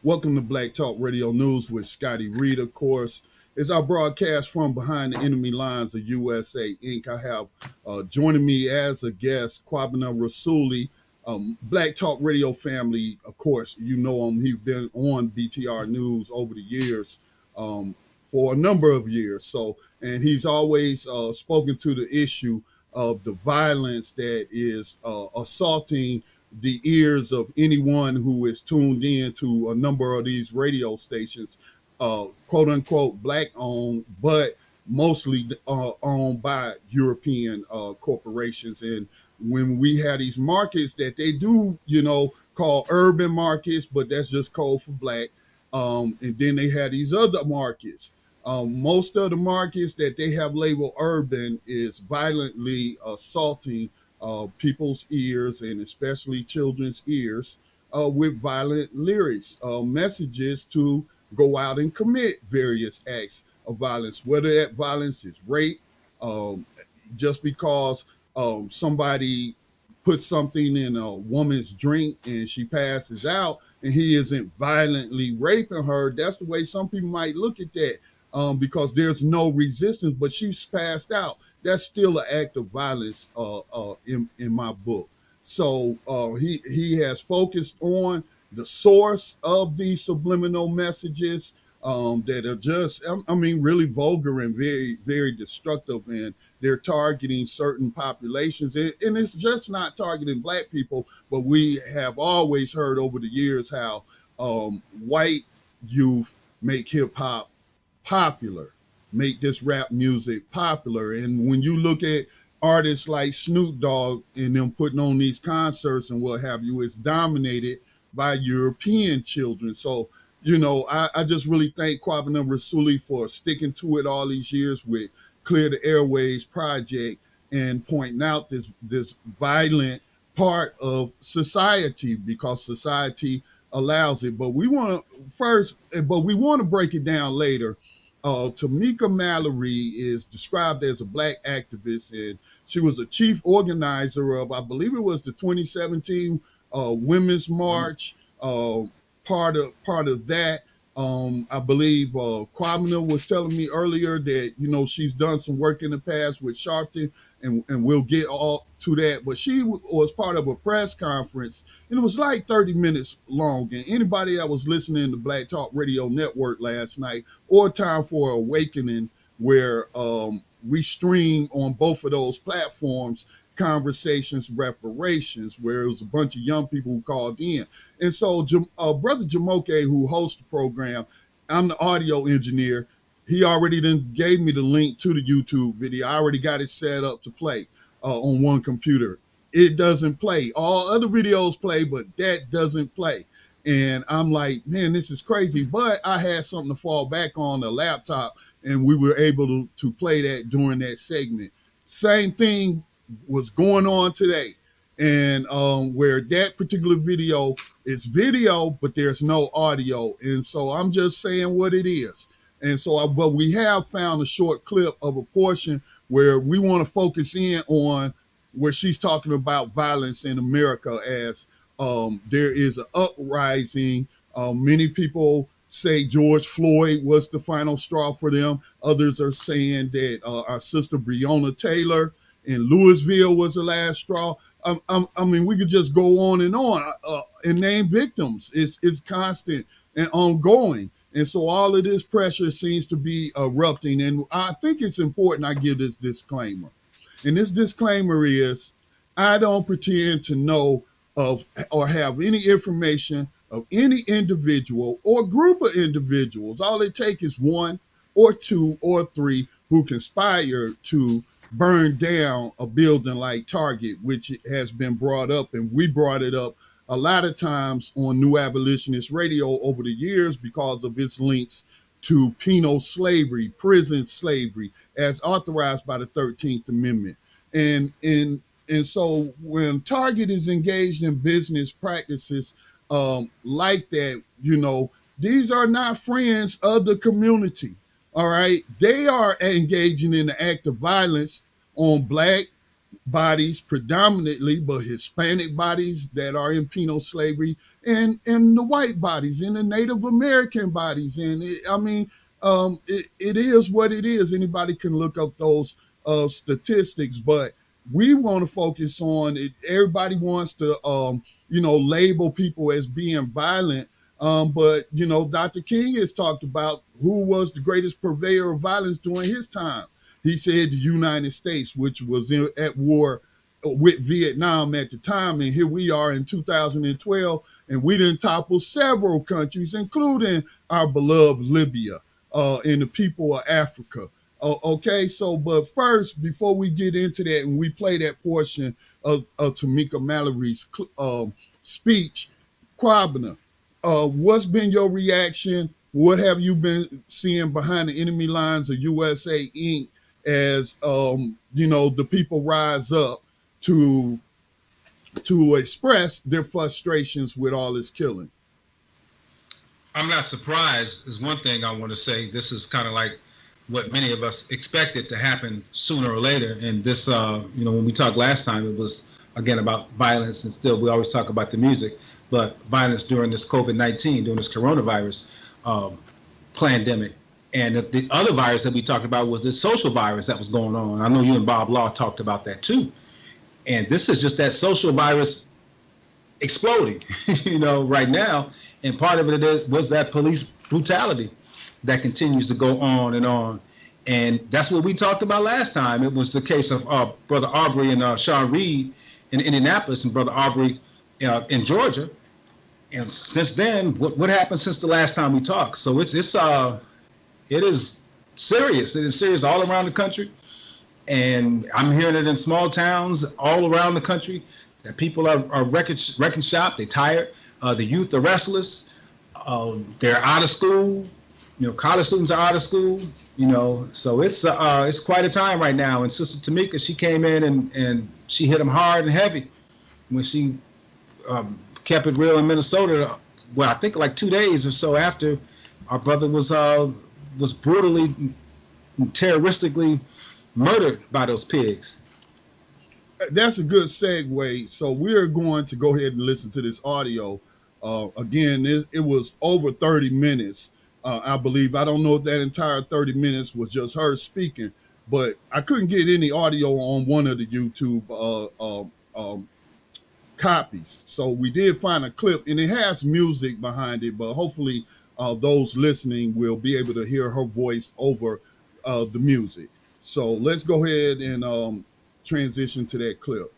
Welcome to Black Talk Radio News with Scotty Reid, of course. It's our broadcast from behind the enemy lines of USA Inc. I have joining me as a guest Kwabena Rasuli, Black Talk Radio family. Of course, you know him. He's been on BTR News over the years um, for a number of years. And he's always spoken to the issue of the violence that is assaulting the ears of anyone who is tuned in to a number of these radio stations, quote unquote black owned, but mostly owned by European corporations. And when we have these markets that they do, call urban markets, but that's just code for black. And then they have these other markets. Most of the markets that they have labeled urban is violently assaulting people's ears and especially children's ears with violent lyrics, messages to go out and commit various acts of violence, whether that violence is rape, um, just because somebody puts something in a woman's drink and she passes out and he isn't violently raping her. That's the way some people might look at that, because there's no resistance, but she's passed out. That's still an act of violence in my book. So he has focused on the source of these subliminal messages that are just, I mean, really vulgar and very, very destructive. And they're targeting certain populations. And it's just not targeting black people, but we have always heard over the years how white youth make hip hop popular, make this rap music popular. And when you look at artists like Snoop Dogg and them putting on these concerts and what have you, it's dominated by European children. So, I just really thank Kwabena Rasuli for sticking to it all these years with Clear the Airwaves project and pointing out this violent part of society because society allows it. But we want to break it down later. Tamika Mallory is described as a black activist, and she was a chief organizer of, I believe it was the 2017 Women's March. Part of that, I believe Kwabena was telling me earlier that she's done some work in the past with Sharpton, and we'll get all to that. But she was part of a press conference, and it was like 30 minutes long. And anybody that was listening to Black Talk Radio Network last night or Time for Awakening, where we stream on both of those platforms, Conversations Reparations, where it was a bunch of young people who called in. And so Brother Jamoke, who hosts the program, I'm the audio engineer. He already then gave me the link to the YouTube video. I already got it set up to play on one computer. It doesn't play. All other videos play, but that doesn't play. And I'm like, man, this is crazy. But I had something to fall back on, the laptop, and we were able to play that during that segment. Same thing was going on today. And where that particular video is video, but there's no audio. And so I'm just saying what it is. And so, but we have found a short clip of a portion where we want to focus in on where she's talking about violence in America as there is an uprising. Many people say George Floyd was the final straw for them. Others are saying that our sister Breonna Taylor in Louisville was the last straw. I mean, we could just go on and name victims. It's constant and ongoing. And so all of this pressure seems to be erupting. And I think it's important I give this disclaimer. And this disclaimer is I don't pretend to know of or have any information of any individual or group of individuals. All it takes is one or two or three who conspire to burn down a building like Target, which has been brought up, and we brought it up a lot of times on New Abolitionist Radio over the years because of its links to penal slavery, prison slavery, as authorized by the 13th Amendment. And so when Target is engaged in business practices like that, these are not friends of the community. All right. They are engaging in the act of violence on black bodies predominantly, but Hispanic bodies that are in penal slavery, and the white bodies and the Native American bodies. And it is what it is. Anybody can look up those statistics, but we want to focus on it. Everybody wants to, label people as being violent. But Dr. King has talked about who was the greatest purveyor of violence during his time. He said the United States, which was at war with Vietnam at the time, and here we are in 2012, and we didn't topple several countries, including our beloved Libya and the people of Africa. Okay, so but first, before we get into that, and we play that portion of Tamika Mallory's speech, Kwabena, what's been your reaction? What have you been seeing behind the enemy lines of USA Inc. as the people rise up to express their frustrations with all this killing? I'm not surprised is one thing I want to say. This is kind of like what many of us expected to happen sooner or later. And this, when we talked last time, it was, again, about violence. And still, we always talk about the music, but violence during this COVID-19, during this coronavirus pandemic. And the other virus that we talked about was this social virus that was going on. I know you and Bob Law talked about that too. And this is just that social virus exploding, right now. And part of it was that police brutality that continues to go on and on. And that's what we talked about last time. It was the case of Brother Aubrey and Scotty Reid in Indianapolis and Brother Aubrey in Georgia. And since then, what happened since the last time we talked? So it is serious. It is serious all around the country. And I'm hearing it in small towns all around the country that people are wrecking shop. They're tired. The youth are restless. They're out of school. College students are out of school. So it's quite a time right now. And Sister Tamika, she came in and she hit them hard and heavy when she kept it real in Minnesota. Well, I think like 2 days or so after our brother was brutally, terroristically murdered by those pigs. That's a good segue. So we're going to go ahead and listen to this audio. Again, it was over 30 minutes, I believe. I don't know if that entire 30 minutes was just her speaking, but I couldn't get any audio on one of the YouTube copies. So we did find a clip, and it has music behind it, but hopefully those listening will be able to hear her voice over the music. So let's go ahead and transition to that clip.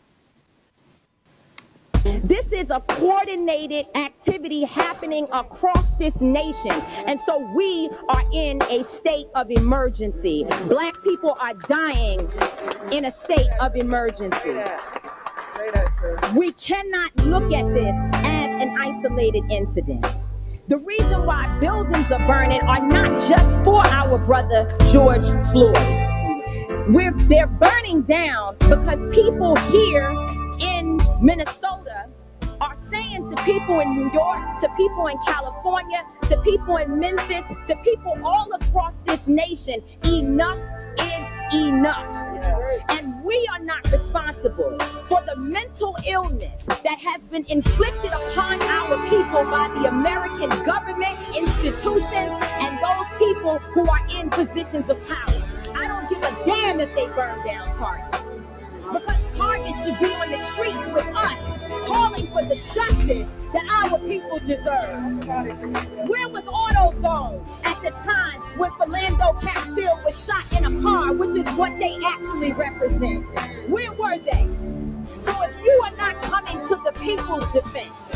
This is a coordinated activity happening across this nation. And so we are in a state of emergency. Black people are dying in a state of emergency. We cannot look at this as an isolated incident. The reason why buildings are burning are not just for our brother George Floyd. They're burning down because people here in Minnesota are saying to people in New York, to people in California, to people in Memphis, to people all across this nation, enough is enough. And we are not responsible for the mental illness that has been inflicted upon our people by the American government, institutions, and those people who are in positions of power. I don't give a damn if they burn down Target, because Target should be on the streets with us, calling for the justice that our people deserve. Where was AutoZone at the time when Philando Castile was shot in a car, which is what they actually represent? Where were they? So if you are not coming to the people's defense,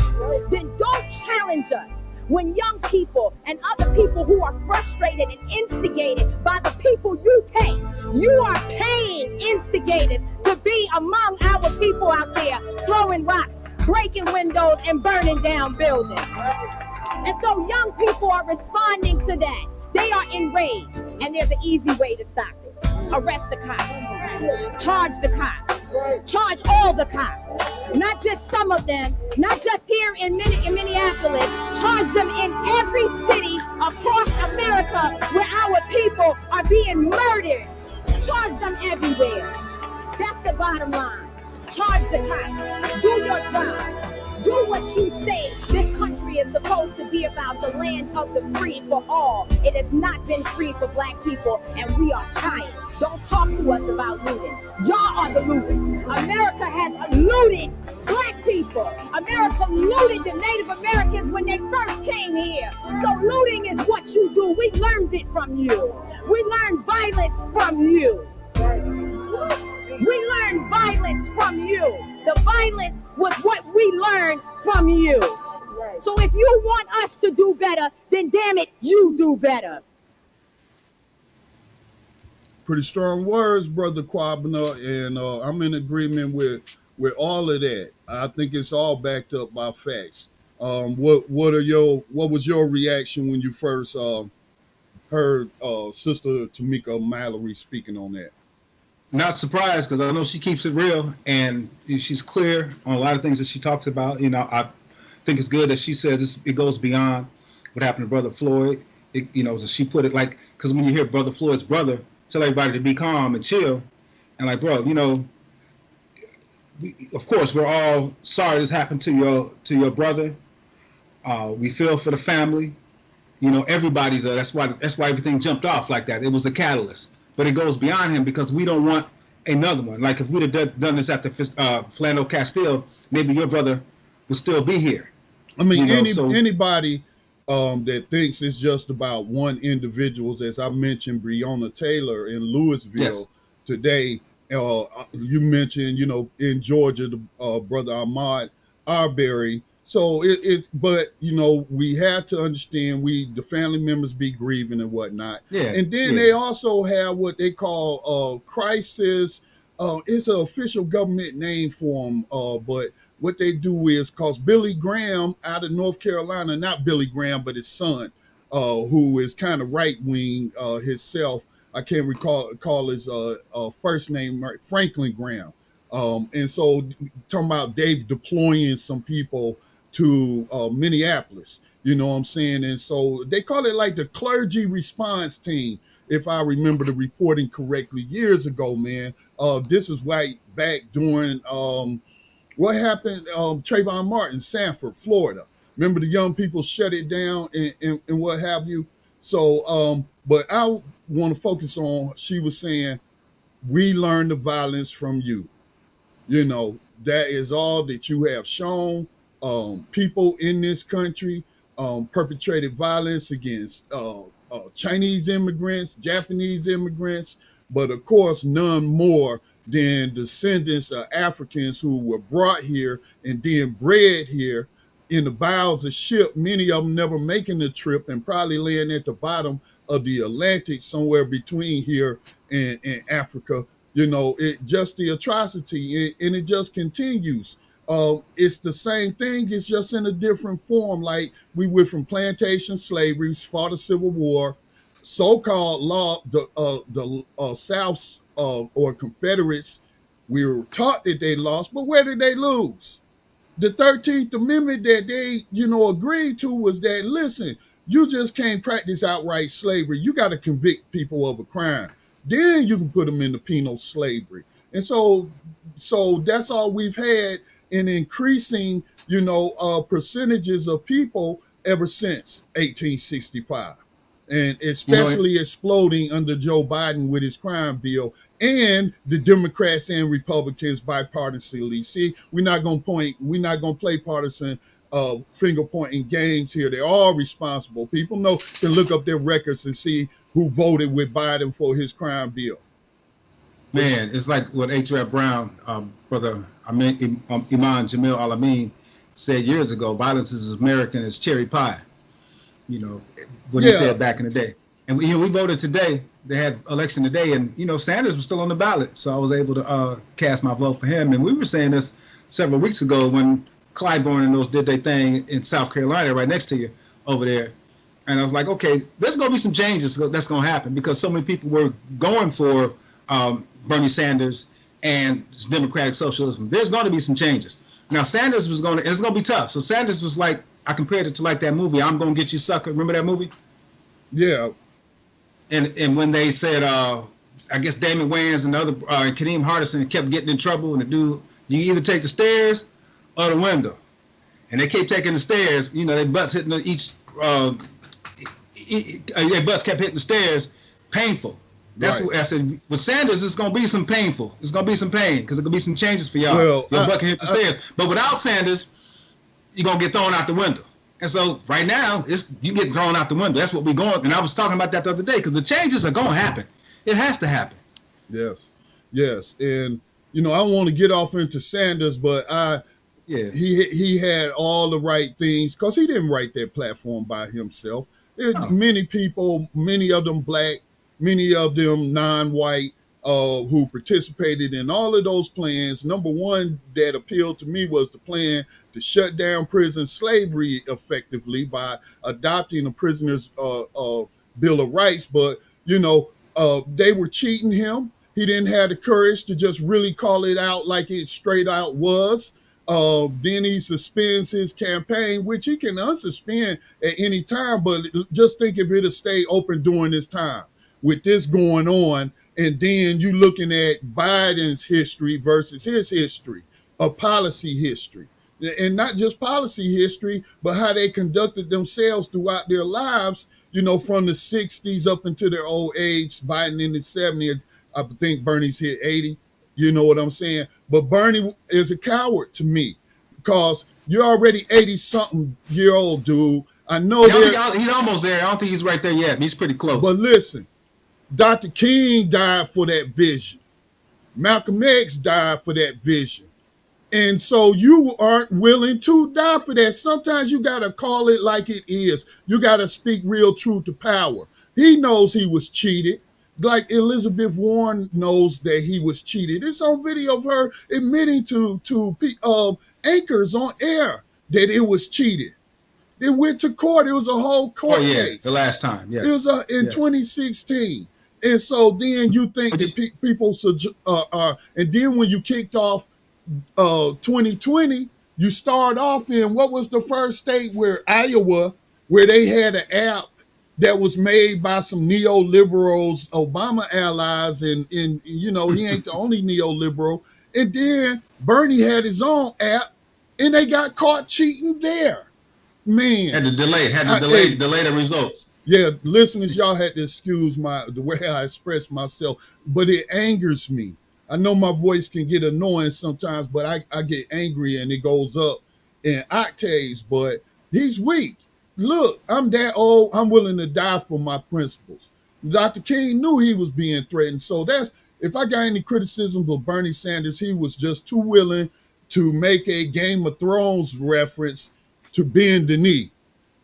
then don't challenge us. When young people and other people who are frustrated and instigated by the people you pay, you are paying instigators to be among our people out there throwing rocks, breaking windows, and burning down buildings. And so young people are responding to that. They are enraged, and there's an easy way to stop it. Arrest the cops, charge the cops, charge all the cops, not just some of them, not just here in Minneapolis, charge them in every city across America where our people are being murdered. Charge them everywhere. That's What's the bottom line? Charge the cops. Do your job. Do what you say. This country is supposed to be about the land of the free for all. It has not been free for black people, and we are tired. Don't talk to us about looting. Y'all are the looters. America has looted black people. America looted the Native Americans when they first came here. So looting is what you do. We learned it from you. We learned violence from you. We learned violence from you. The violence was what we learned from you. So if you want us to do better, then damn it, you do better. Pretty strong words, Brother Kwabena, and I'm in agreement with all of that. I think it's all backed up by facts. What was your reaction when you first heard Sister Tamika Mallory speaking on that? Not surprised, because I know she keeps it real and she's clear on a lot of things that she talks about. You know, I think it's good that she says it goes beyond what happened to Brother Floyd. As she put it, like, because when you hear Brother Floyd's brother tell everybody to be calm and chill, and like, bro, of course we're all sorry this happened to your brother. We feel for the family. Everybody does. That's why everything jumped off like that. It was the catalyst. But it goes beyond him, because we don't want another one. Like, if we'd have done this after Philando Castile, maybe your brother would still be here. I mean, anybody that thinks it's just about one individual, as I mentioned, Breonna Taylor in Louisville today. You mentioned, in Georgia, the brother Ahmaud Arbery. So but we have to understand the family members be grieving and whatnot. Yeah. And then they also have what they call crisis. It's an official government name for them. But what they do is, cause Billy Graham out of North Carolina, not Billy Graham, but his son, who is kind of right wing himself. I can't call his first name right, Franklin Graham. And so talking about Dave deploying some people to Minneapolis, you know what I'm saying? And so they call it like the clergy response team, if I remember the reporting correctly years ago, man. This is right back during what happened, Trayvon Martin, Sanford, Florida. Remember the young people shut it down and what have you? So, but I want to focus on, she was saying, we learned the violence from you. That is all that you have shown. People in this country perpetrated violence against Chinese immigrants, Japanese immigrants, but of course none more than descendants of Africans who were brought here and then bred here in the bowels of ship, many of them never making the trip and probably laying at the bottom of the Atlantic somewhere between here and Africa. It just the atrocity, and it just continues. It's the same thing. It's just in a different form. Like, we went from plantation slavery, fought a civil war, so-called law, the South or Confederates. We were taught that they lost, but where did they lose? The 13th Amendment that they, agreed to was that, listen, you just can't practice outright slavery. You got to convict people of a crime. Then you can put them into penal slavery. And so that's all we've had in increasing, percentages of people ever since 1865. And especially exploding under Joe Biden with his crime bill, and the Democrats and Republicans bipartisanly. See, we're not going to play partisan finger pointing games here. They're all responsible. People can look up their records and see who voted with Biden for his crime bill. Man, it's like what H.R. Brown, brother Imam Jamil Al-Amin, said years ago: violence is as American as cherry pie. What he said back in the day. And we voted today. They had election today, and Sanders was still on the ballot, so I was able to cast my vote for him. And we were saying this several weeks ago when Clyburn and those did their thing in South Carolina, right next to you over there. And I was like, okay, there's going to be some changes that's going to happen, because so many people were going for Bernie Sanders and Democratic socialism. There's going to be some changes. Now, Sanders it's going to be tough. So Sanders was like, I compared it to like that movie, I'm Gonna Get You Sucker. Remember that movie? Yeah. And when they said, I guess Damon Wayans and the other Kadeem Hardison kept getting in trouble, and the dude, you either take the stairs or the window, and they kept taking the stairs. You know, their butts hitting each. Their butts kept hitting the stairs, painful. That's what I said. With Sanders, it's gonna be some painful. It's gonna be some pain because it's gonna be some changes for y'all. Well, your butt can hit the stairs, but without Sanders, you're gonna get thrown out the window. And so right now, you get thrown out the window. That's what we're going. And I was talking about that the other day because the changes are gonna happen. It has to happen. Yes, and you know I want to get off into Sanders, but he had all the right things because he didn't write that platform by himself. Many people, many of them black, many of them non-white, who participated in all of those plans. Number one that appealed to me was the plan to shut down prison slavery effectively by adopting a prisoner's Bill of Rights. But, you know, they were cheating him. He didn't have the courage to just really call it out like it straight out was. Then he suspends his campaign, which he can unsuspend at any time. But just think if it had stayed open during this time with this going on. And then you looking at Biden's history versus his history of policy history. And not just policy history, but how they conducted themselves throughout their lives, you know, from the 60s up into their old age. Biden in his 70s, I think Bernie's hit 80. You know what I'm saying? But Bernie is a coward to me because you're already 80-something-year-old dude. I know he's almost there. I don't think he's right there yet. He's pretty close. But listen, Dr. King died for that vision. Malcolm X died for that vision. And so you aren't willing to die for that. Sometimes you got to call it like it is. You got to speak real truth to power. He knows he was cheated. Like Elizabeth Warren knows that he was cheated. It's on video of her admitting to anchors on air that it was cheated. It went to court. It was a whole court case. The last time, yes. It was in 2016. And so then you think that people and then when you kicked off 2020, you start off in what was the first state where Iowa, where they had an app that was made by some neoliberals, Obama allies, and you know, he ain't the only neoliberal. And then Bernie had his own app and they got caught cheating there. Man. Had to delay the results. Yeah, listeners, y'all had to excuse the way I express myself, but it angers me. I know my voice can get annoying sometimes, but I get angry and it goes up in octaves, but he's weak. Look, I'm that old. I'm willing to die for my principles. Dr. King knew he was being threatened. So if I got any criticisms of Bernie Sanders, he was just too willing to make a Game of Thrones reference to bend the knee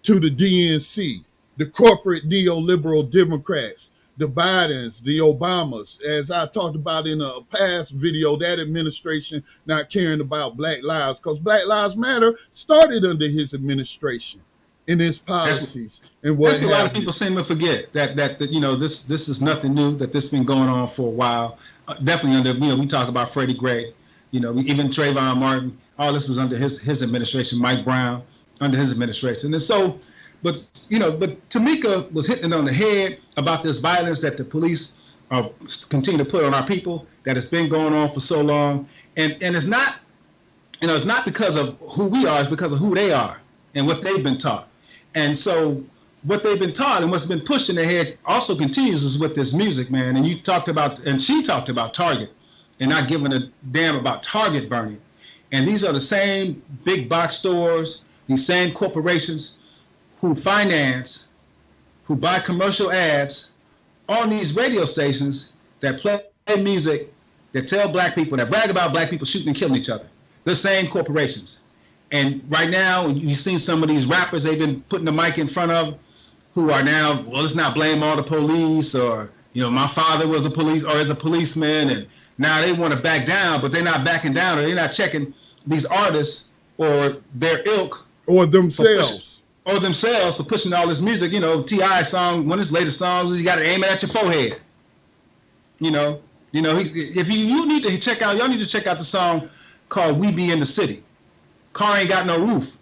to the DNC, the corporate neoliberal Democrats, the Bidens, the Obamas. As I talked about in a past video, that administration not caring about Black lives, because Black Lives Matter started under his administration in his policies. And what a lot of people seem to forget that you know, this is nothing new, that this has been going on for a while. Definitely under, you know, we talk about Freddie Gray, you know, even Trayvon Martin, all this was under his administration, Mike Brown, under his administration. And so, but Tamika was hitting it on the head about this violence that the police continue to put on our people, that has been going on for so long. And it's not, you know, it's not because of who we are, it's because of who they are and what they've been taught. And so what they've been taught and what's been pushed in their head also continues with this music, man. And she talked about Target and not giving a damn about Target burning. And these are the same big box stores, these same corporations who finance, who buy commercial ads on these radio stations that play music, that tell Black people, that brag about Black people shooting and killing each other. The same corporations. And right now, you've seen some of these rappers they've been putting the mic in front of who are now, well, let's not blame all the police, or, you know, my father was a police or is a policeman, and now they want to back down, but they're not backing down, or they're not checking these artists or their ilk. Or themselves. For pushing all this music. You know, T.I. song, one of his latest songs, you got to aim it at your forehead. You know, if you need to check out, y'all need to check out the song called We Be in the City. Car ain't got no roof.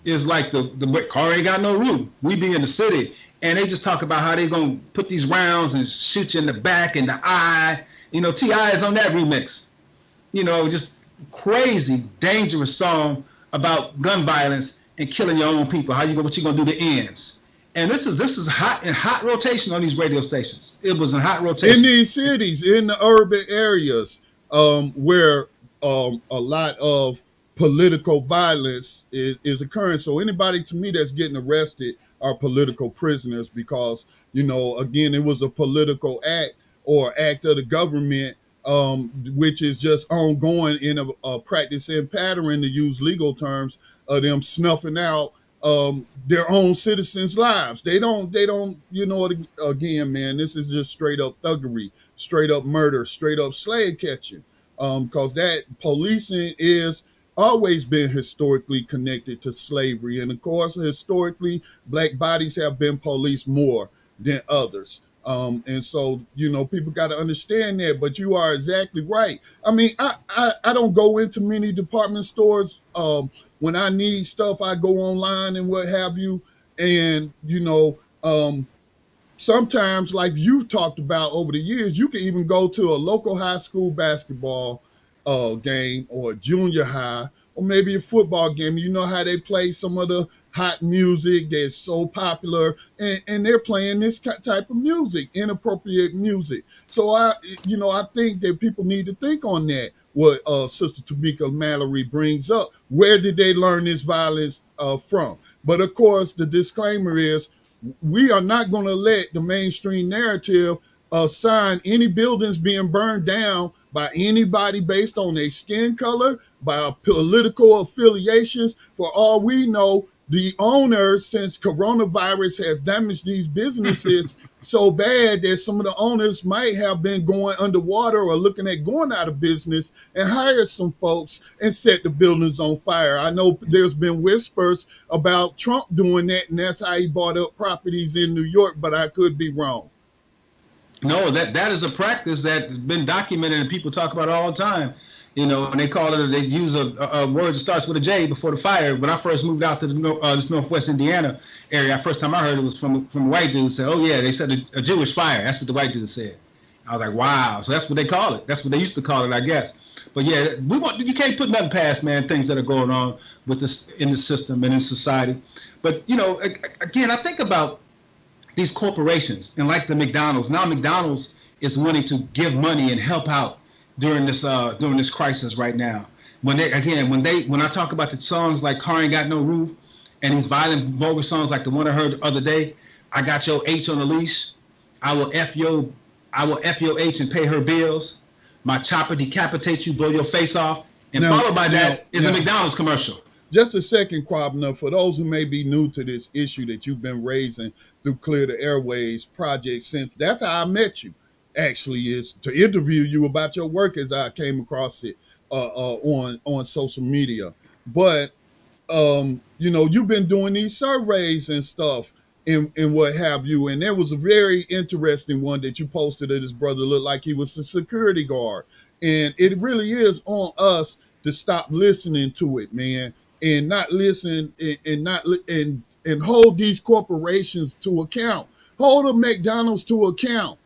is like the car ain't got no roof. We be in the city, and they just talk about how they gonna put these rounds and shoot you in the back and the eye. You know, T.I. is on that remix. You know, just crazy, dangerous song about gun violence and killing your own people. What you gonna do to ends? And this is hot rotation on these radio stations. It was in hot rotation in these cities, in the urban areas, where a lot of political violence is occurring. So anybody to me that's getting arrested are political prisoners because, you know, again, it was a political act or act of the government, which is just ongoing in a practice and pattern, to use legal terms, of them snuffing out their own citizens' lives. They don't, you know, again, man, this is just straight up thuggery, straight up murder, straight up slave catching. Because that policing is always been historically connected to slavery. And of course, historically, Black bodies have been policed more than others. And so, you know, people got to understand that, but you are exactly right. I mean, I don't go into many department stores. When I need stuff, I go online and what have you. And, you know, sometimes, like you talked about over the years, you can even go to a local high school basketball game or junior high, or maybe a football game. You know how they play some of the hot music that's so popular, and they're playing this type of music, inappropriate music. So I think that people need to think on that. What Sister Tamika Mallory brings up, where did they learn this violence from? But of course, the disclaimer is, we are not going to let the mainstream narrative assign any buildings being burned down by anybody based on their skin color, by political affiliations. For all we know, the owners, since coronavirus has damaged these businesses so bad that some of the owners might have been going underwater or looking at going out of business, and hired some folks and set the buildings on fire. I know there's been whispers about Trump doing that, and that's how he bought up properties in New York, but I could be wrong. No, that is a practice that's been documented and people talk about it all the time. You know, and they call it, they use a word that starts with a J before the fire. When I first moved out to this Northwest Indiana area, first time I heard it was from a white dude said, "Oh yeah, they said a Jewish fire." That's what the white dude said. I was like, wow. So that's what they call it. That's what they used to call it, I guess. But yeah, you can't put nothing past, man, things that are going on with this in the system and in society. But you know, again, I think about these corporations and like the McDonald's. Now McDonald's is wanting to give money and help out during this crisis right now. When I talk about the songs like "Car Ain't Got No Roof" and these violent, vulgar songs like the one I heard the other day, "I Got Your H on the Leash," I will F your H and pay her bills, "My chopper decapitates you, blow your face off," and followed by that is a McDonald's commercial. Just a second, Kwabena, for those who may be new to this issue that you've been raising through Clear the Airwaves project, since that's how I met you, actually, is to interview you about your work as I came across it on social media. But you know, you've been doing these surveys and stuff and what have you, and there was a very interesting one that you posted that his brother looked like he was a security guard, and it really is on us to stop listening to it, man, and not listen and hold these corporations to account, hold the McDonald's to account.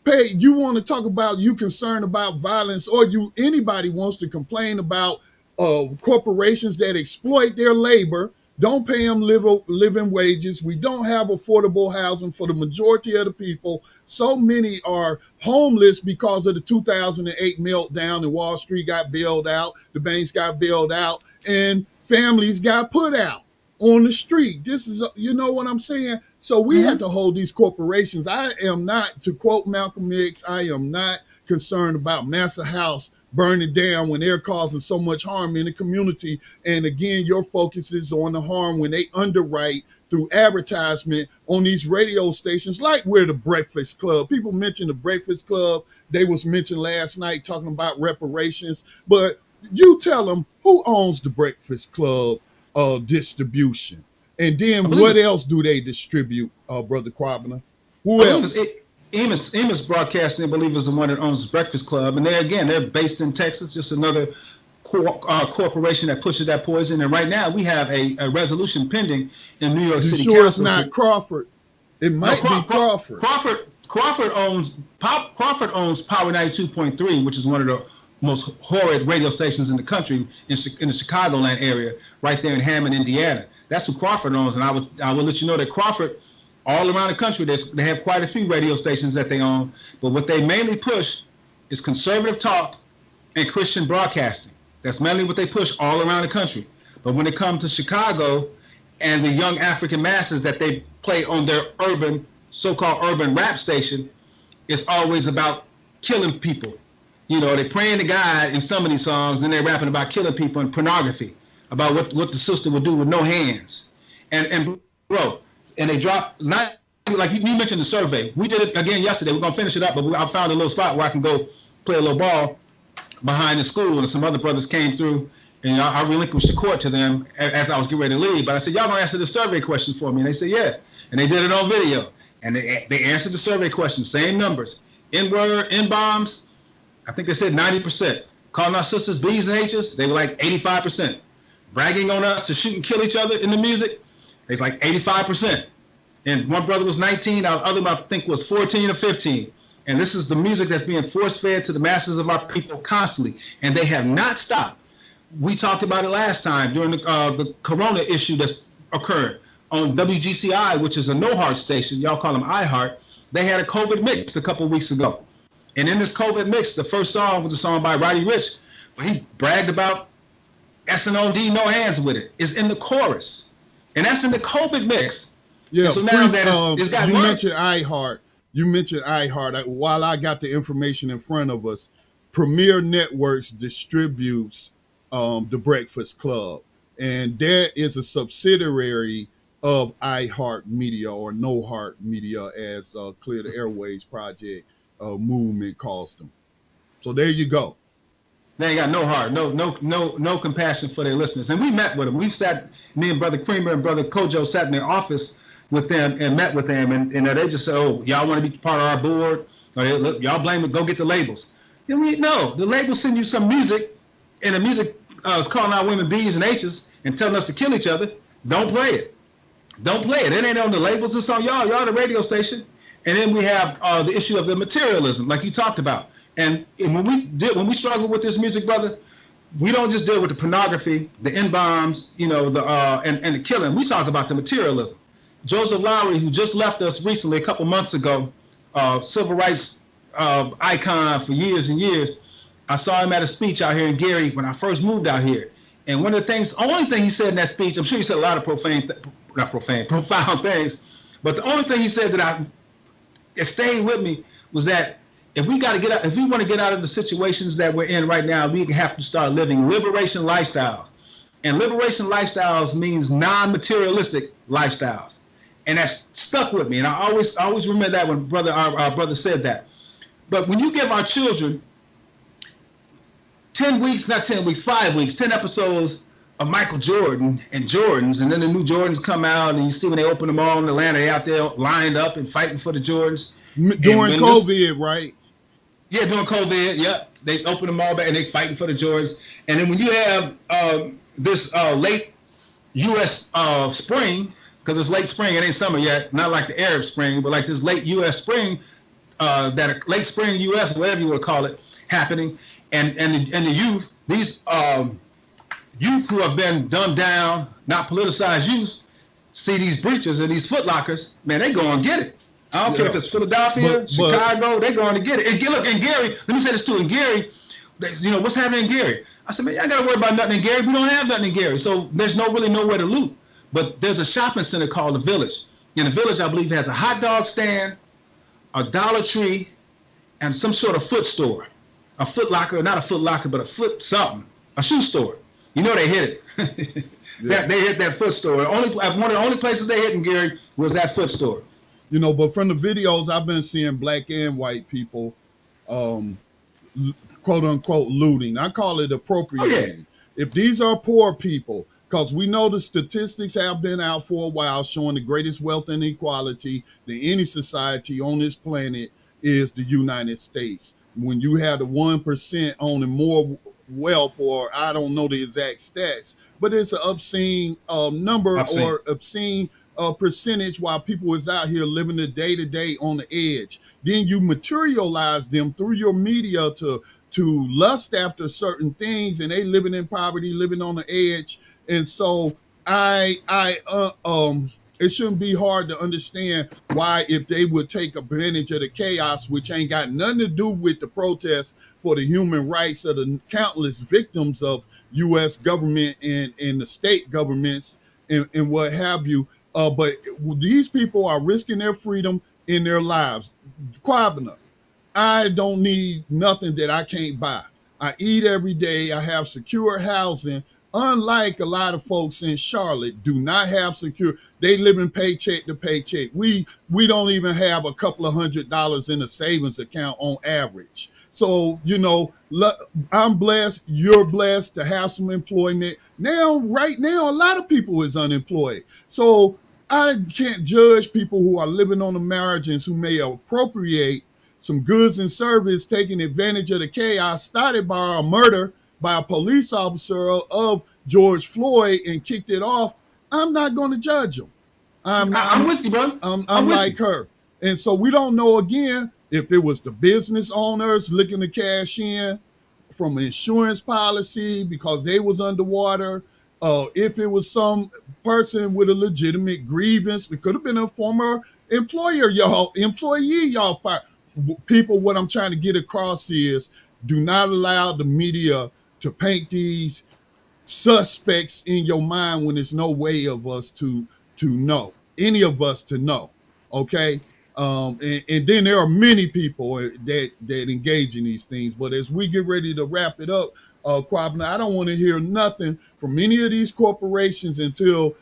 Pay, you want to talk about you concerned about violence, or anybody wants to complain about corporations that exploit their labor, don't pay them living wages. We don't have affordable housing for the majority of the people. So many are homeless because of the 2008 meltdown, and Wall Street got bailed out, the banks got bailed out, and families got put out on the street. This is, you know what I'm saying? So we have to hold these corporations. I am not, to quote Malcolm X, I am not concerned about Massa House burning down when they're causing so much harm in the community. And again, your focus is on the harm when they underwrite through advertisement on these radio stations like we're the Breakfast Club. People mention the Breakfast Club. They was mentioned last night talking about reparations. But you tell them, who owns the Breakfast Club distribution? And then what else do they distribute, Brother Kwabena? Who else? Amos Broadcasting, I believe, is the one that owns Breakfast Club. And they're based in Texas, just another corporation that pushes that poison. And right now we have a resolution pending in New York City sure Council. It's not Crawford? It might be Crawford. Crawford owns Power 92.3, which is one of the most horrid radio stations in the country in the Chicagoland area, right there in Hammond, Indiana. That's who Crawford owns, and I will let you know that Crawford, all around the country, they have quite a few radio stations that they own, but what they mainly push is conservative talk and Christian broadcasting. That's mainly what they push all around the country. But when it comes to Chicago and the young African masses that they play on their so-called urban rap station, it's always about killing people. You know, they're praying to God in some of these songs, then they're rapping about killing people and pornography, about what the sister would do with no hands. And bro, and they drop, not like you mentioned the survey. We did it again yesterday. We're going to finish it up, but I found a little spot where I can go play a little ball behind the school, and some other brothers came through, and I relinquished the court to them as I was getting ready to leave. But I said, y'all going to answer the survey question for me? And they said, yeah. And they did it on video. And they answered the survey question, same numbers. N-word, N-bombs, I think they said 90%. Calling our sisters B's and H's, they were like 85%. Bragging on us to shoot and kill each other in the music, it's like 85%. And one brother was 19, the other I think was 14 or 15. And this is the music that's being force-fed to the masses of our people constantly. And they have not stopped. We talked about it last time during the corona issue that's occurred on WGCI, which is a no-heart station. Y'all call them iHeart. They had a COVID mix a couple of weeks ago. And in this COVID mix, the first song was a song by Roddy Ricch, where he bragged about S&OD, no hands with it. It's in the chorus. And that's in the COVID mix. Yeah, so now that it's got mentioned iHeart. You mentioned iHeart. While I got the information in front of us, Premier Networks distributes the Breakfast Club. And that is a subsidiary of iHeart Media, or No Heart Media, as Clear the Airwaves Project movement calls them. So there you go. They ain't got no heart, no compassion for their listeners. And we met with them. We've sat, me and Brother Creamer and Brother Kojo sat in their office with them and met with them, and they just said, oh, y'all want to be part of our board? Or look, y'all blame it, go get the labels. And no, the labels send you some music, and the music is calling out women B's and H's and telling us to kill each other. Don't play it. Don't play it. It ain't on the labels. It's on y'all. Y'all the radio station. And then we have the issue of the materialism, like you talked about. And when we struggle with this music, brother, we don't just deal with the pornography, the N-bombs, you know, and the killing. We talk about the materialism. Joseph Lowry, who just left us recently, a couple months ago, civil rights icon for years and years. I saw him at a speech out here in Gary when I first moved out here. And one of the things, only thing he said in that speech, I'm sure he said a lot of profound things, but the only thing he said that it stayed with me was that if we want to get out of the situations that we're in right now, we have to start living liberation lifestyles. And liberation lifestyles means non-materialistic lifestyles. And that's stuck with me. And I always remember that when our brother said that. But when you give our children 5 weeks, 10 episodes of Michael Jordan and Jordans, and then the new Jordans come out, and you see when they open them all in Atlanta, they out there lined up and fighting for the Jordans. During COVID, right? Yeah, during COVID, yeah. They open them all back, and they fighting for the Jordans. And then when you have this late U.S. Spring, because it's late spring, it ain't summer yet, not like the Arab Spring, but like this late U.S. Spring, late spring U.S., whatever you want to call it, happening, and the youth, these youth who have been dumbed down, not politicized youth, see these breachers and these footlockers, man, they go and get it. I don't care if it's Philadelphia, Chicago, they going to get it. And look, in Gary, let me say this too, in Gary, you know, what's happening in Gary? I said, man, y'all got to worry about nothing in Gary. We don't have nothing in Gary. So there's really nowhere to loot. But there's a shopping center called The Village. In The Village, I believe, has a hot dog stand, a Dollar Tree, and some sort of foot store. A Foot Locker, not a Foot Locker, but a foot something, a shoe store. You know they hit it. Yeah. They hit that foot store. One of the only places they hit in Gary was that foot store. You know, but from the videos, I've been seeing black and white people, quote unquote, looting. I call it appropriating. Oh, yeah. If these are poor people, because we know the statistics have been out for a while showing the greatest wealth inequality that any society on this planet is the United States. When you have the 1% owning more wealth, or I don't know the exact stats, but it's an obscene number or obscene percentage while people is out here living the day to day on the edge. Then you materialize them through your media to lust after certain things, and they living in poverty, living on the edge. And so it shouldn't be hard to understand why, if they would take advantage of the chaos, which ain't got nothing to do with the protests for the human rights of the countless victims of U.S. government and the state governments and what have you. But these people are risking their freedom in their lives. Kwabena, I don't need nothing that I can't buy. I eat every day. I have secure housing. Unlike a lot of folks in Charlotte, do not have secure. They live in paycheck to paycheck. We don't even have a couple of $100 in a savings account on average. So, you know, I'm blessed. You're blessed to have some employment. Now, right now, a lot of people is unemployed. So I can't judge people who are living on the margins, who may appropriate some goods and service, taking advantage of the chaos started by a murder by a police officer of George Floyd and kicked it off. I'm not going to judge them. I'm with you, bro. I'm like her. And so we don't know, again, if it was the business owners looking to cash in from an insurance policy because they was underwater, if it was some person with a legitimate grievance. It could have been a former employee y'all fired. People, what I'm trying to get across is, do not allow the media to paint these suspects in your mind when there's no way of us to know, any of us to know, okay? And then there are many people that engage in these things. But as we get ready to wrap it up, Kwabena, I don't want to hear nothing from any of these corporations until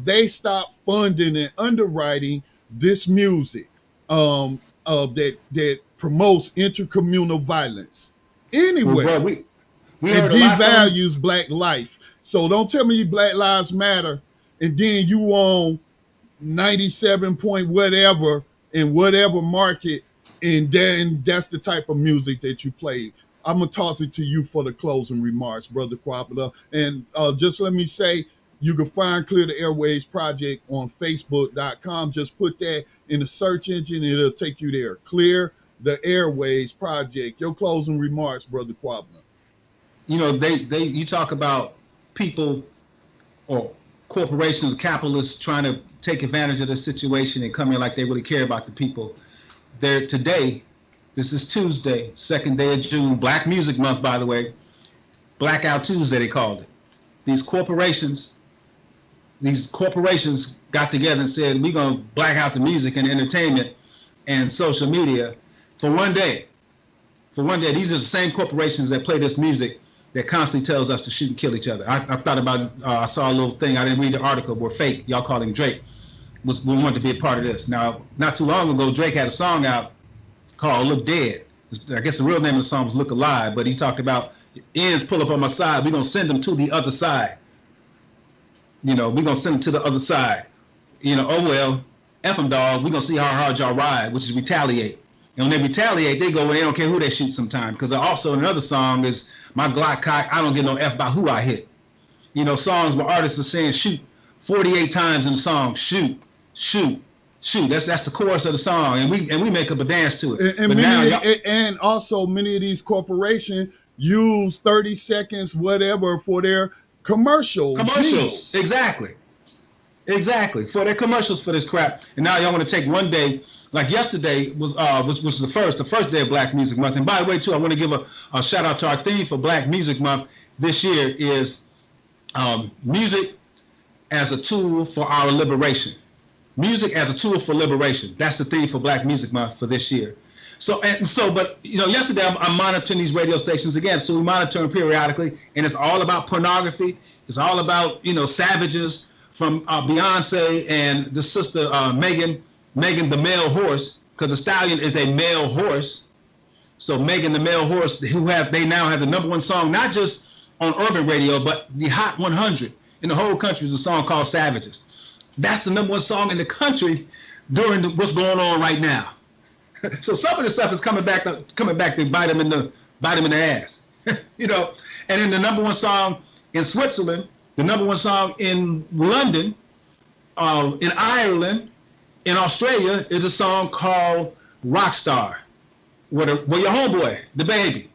they stop funding and underwriting this music that promotes intercommunal violence anywhere. Well, we and devalues Black life. So don't tell me Black Lives Matter and then you own 97 point whatever in whatever market, and then that's the type of music that you play. I'm gonna toss it to you for the closing remarks, Brother Kwabena. And just let me say, you can find Clear the Airwaves Project on Facebook.com. Just put that in the search engine, and it'll take you there. Clear the Airwaves Project. Your closing remarks, Brother Kwabena. You know, you talk about people or corporations, capitalists trying to take advantage of the situation and come in like they really care about the people. Today, this is Tuesday, 2nd day of June, Black Music Month, by the way. Blackout Tuesday, they called it. These corporations got together and said, we're going to black out the music and entertainment and social media for one day. For one day. These are the same corporations that play this music that constantly tells us to shoot and kill each other. I thought about, I saw a little thing, I didn't read the article, where Fake, y'all call him Drake, we wanted to be a part of this. Now, not too long ago, Drake had a song out called Look Dead. I guess the real name of the song was Look Alive, but he talked about, ends pull up on my side, we're gonna send them to the other side. You know, we're gonna send them to the other side. You know, oh well, F them dog, we're gonna see how hard y'all ride, which is retaliate. And when they retaliate, they go and they don't care who they shoot sometimes. Because also another song is My Glock Cock, I don't give no F about who I hit. You know, songs where artists are saying shoot 48 times in the song, shoot, shoot, shoot. That's the chorus of the song, and we make up a dance to it. And also many of these corporations use 30 seconds whatever for their commercials. Exactly for their commercials for this crap. And now y'all want to take one day, like yesterday was the first day of Black Music Month. And by the way, too, I want to give a shout out to our theme for Black Music Month this year is music as a tool for our liberation. Music as a tool for liberation. That's the theme for Black Music Month for this year. But you know, yesterday I'm monitoring these radio stations again. So we monitor them periodically, and it's all about pornography. It's all about, you know, savages from Beyonce and the sister Megan the male horse, because the stallion is a male horse. So Megan the male horse, they now have the #1 song, not just on urban radio, but the Hot 100 in the whole country is a song called Savages. That's the #1 song in the country during what's going on right now. So some of the stuff is coming back to bite them in the ass. you know. And then the number one song in Switzerland, the number one song in London, in Ireland, in Australia is a song called Rockstar. Where your homeboy, the baby.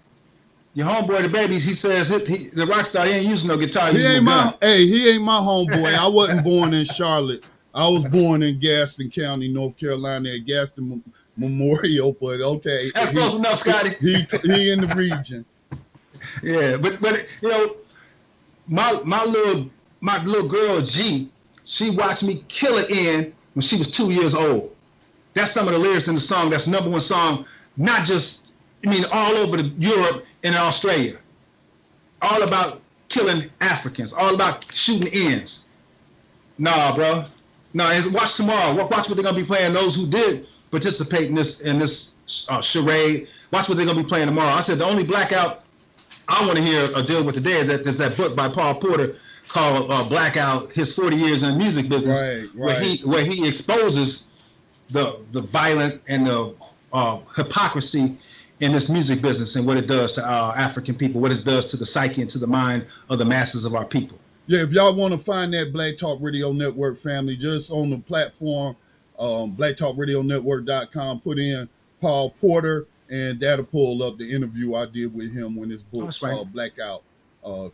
Your homeboy, the baby, he says the Rockstar, he ain't using no guitar. He ain't my homeboy. I wasn't born in Charlotte. I was born in Gaston County, North Carolina, at Gaston Memorial, but okay. That's close enough, Scotty. He in the region. Yeah, but you know, my little girl G, she watched me kill it in when she was 2 years old. That's some of the lyrics in the song. That's number one song, not just, I mean, all over Europe and Australia. All about killing Africans, all about shooting ends. Nah, bro. No, watch tomorrow. Watch what they're gonna be playing. Those who did participate in this charade. Watch what they're gonna be playing tomorrow. I said the only blackout I want to hear or deal with today is that book by Paul Porter called Blackout: His 40 Years in the Music Business, right. where he exposes the violent and the hypocrisy in this music business and what it does to our African people, what it does to the psyche and to the mind of the masses of our people. Yeah, if y'all want to find that Black Talk Radio Network family, just on the platform, blacktalkradionetwork.com, put in Paul Porter, and that'll pull up the interview I did with him when his book Blackout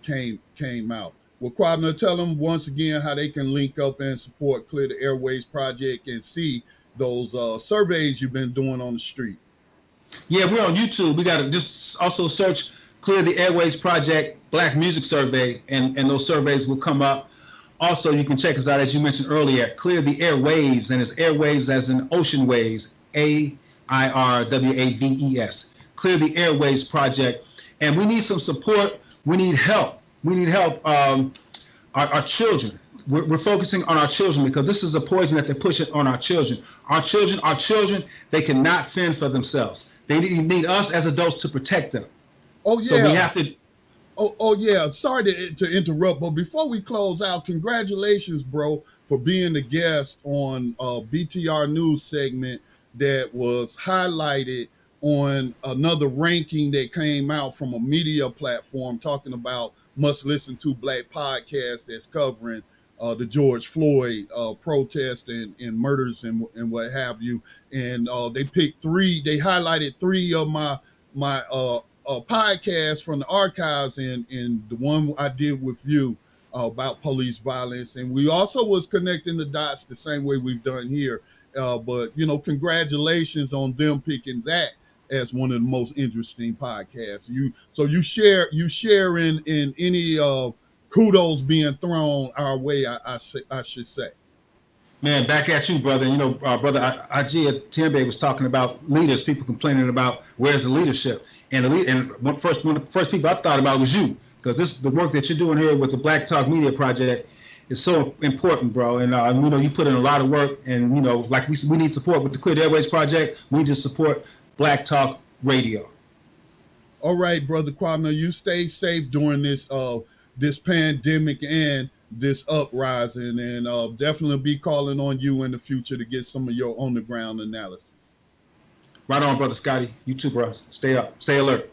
came out. Well, Kwabena, tell them once again how they can link up and support Clear the Airwaves Project and see those surveys you've been doing on the street. Yeah, we're on YouTube. We got to just also search Clear the Airwaves Project Black Music Survey, and those surveys will come up. Also, you can check us out, as you mentioned earlier, Clear the Airwaves, and it's airwaves as in ocean waves, AIRWAVES. Clear the Airwaves Project. And we need some support. We need help. We need help. Our children. We're focusing on our children because this is a poison that they're pushing on our children. Our children, they cannot fend for themselves. They need us as adults to protect them. Oh, yeah. So we have to. Oh yeah. Sorry to interrupt, but before we close out, congratulations, bro, for being the guest on BTR News segment that was highlighted on another ranking that came out from a media platform talking about must listen to Black podcast that's covering the George Floyd protest and murders and what have you. And they highlighted three of my podcasts from the archives, and the one I did with you about police violence. And we also was connecting the dots the same way we've done here. But, you know, congratulations on them picking that as one of the most interesting podcasts. You share in any kudos being thrown our way, I should say. Man, back at you, brother. You know, brother IG at TMB was talking about leaders, people complaining about where's the leadership. And one of the first people I thought about was you, because the work that you're doing here with the Black Talk Media Project is so important, bro. And you know, you put in a lot of work, and you know, like we need support with the Clear the Airways Project. We need to support Black Talk Radio. All right, brother Kwabena, you stay safe during this pandemic and this uprising, and definitely be calling on you in the future to get some of your on the ground analysis. Right on, brother Scotty. You too, bro. Stay up. Stay alert.